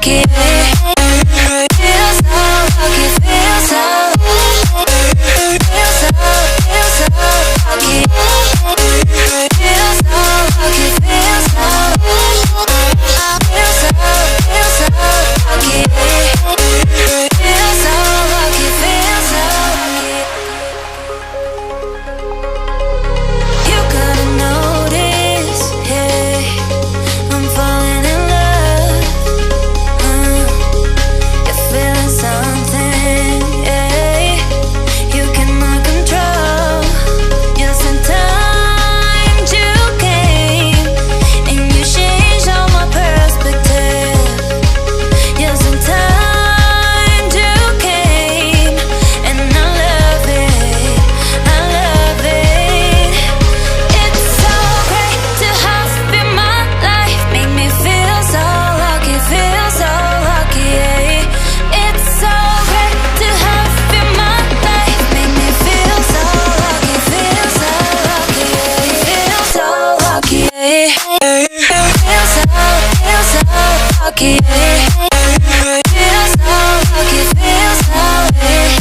lucky. Feel so lucky, feel so lucky. Feel so lucky. Feel so lucky, feel so lucky. Feel so lucky, feel so lucky. You gotta notice, hey, I'm falling in love. You're feeling something, hey, you cannot control. You're sometimes you came and you changed all my perspective. You're sometimes you came and I love it, I love it. It's so great to have you in my life, make me feel so lucky, yeah. It's so great to have you in my life, make me feel so lucky, yeah. Feel so lucky, yeah. Feel so lucky, yeah. Feel so lucky, feel so lucky, yeah.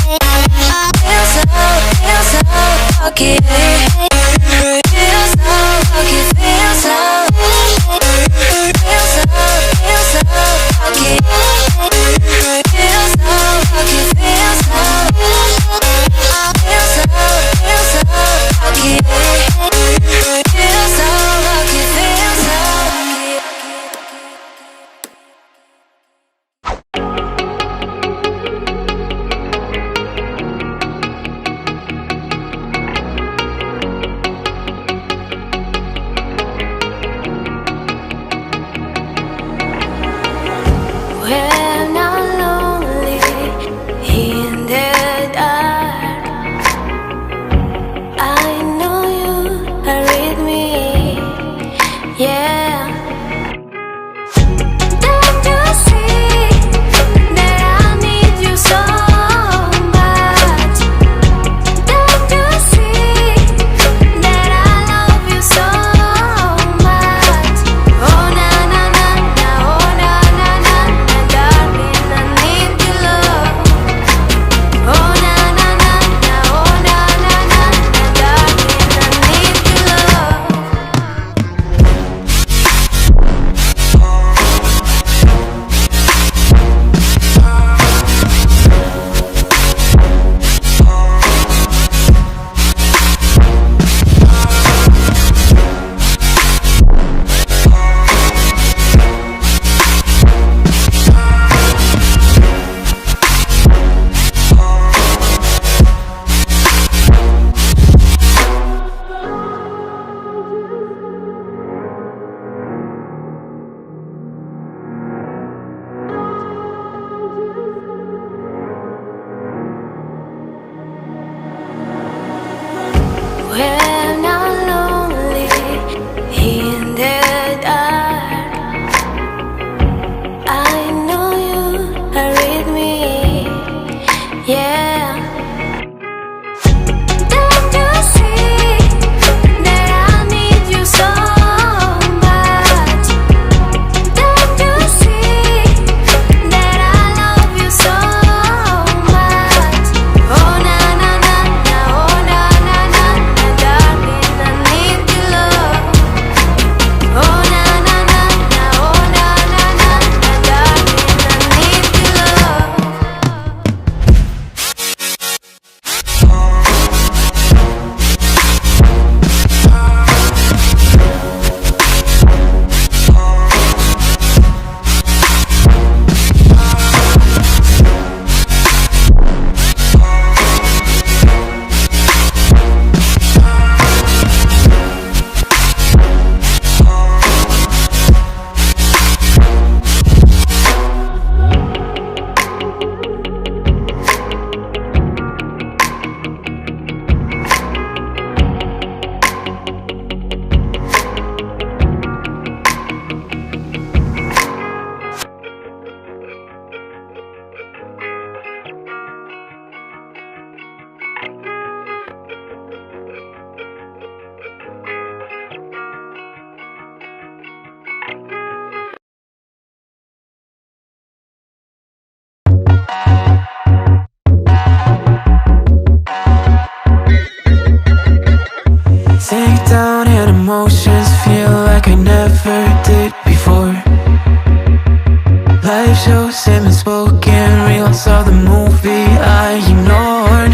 Life shows him and spoken reels of the movie I ignored.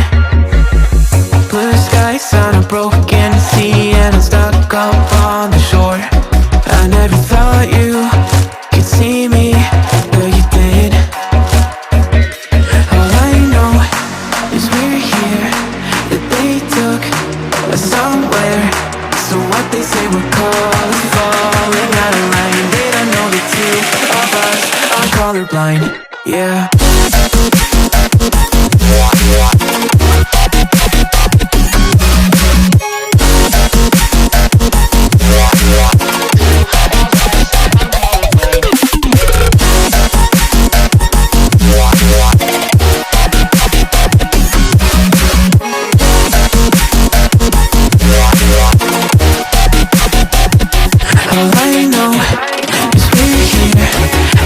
Blue skies on a broken sea and I'm stuck up on the shore. I never thought you could see me, but you did. All I know is we're here, that they took us somewhere. So what they say we're called is falling out of line. They don't know the two of us are colorblind, yeah. All I know is we're here,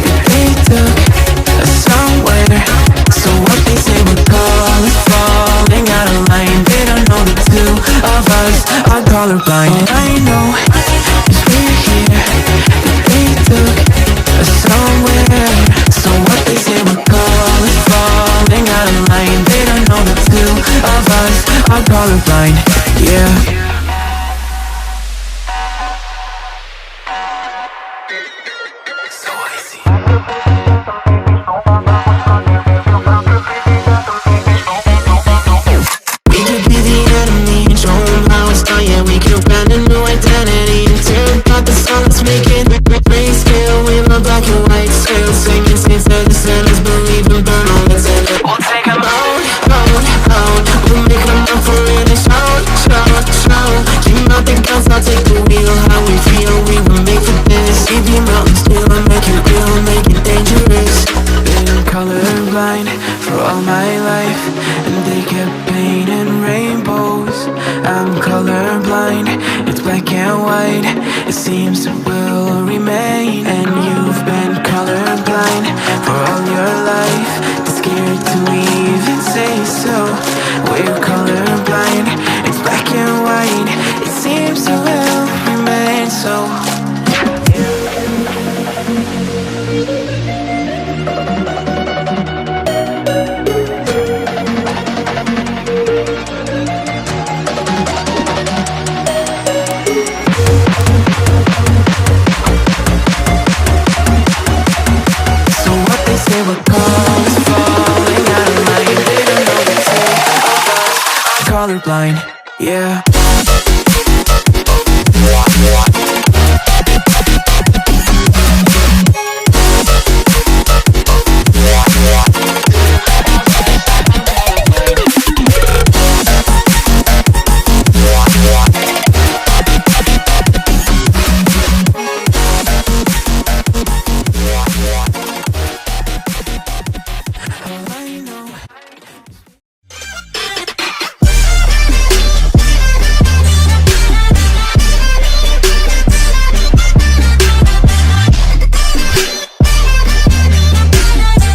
that they took us somewhere. So what they say we're called is falling out of line. They don't know the two of us are colorblind. All I know is we're here, that they took us somewhere. So what they say we're called is falling out of line. They don't know the two of us are colorblind, yeah. I'll take the wheel, how we feel, we were made for this. Leave your mountains still and make it real, make it dangerous. Been colorblind for all my life, and they kept painting rainbows. I'm colorblind, it's black and white, it seems it will remain. And you've been colorblind for all your life, too scared to even say so. We're colorblind, it's black and white, it seems it will remain so. Colorblind, yeah.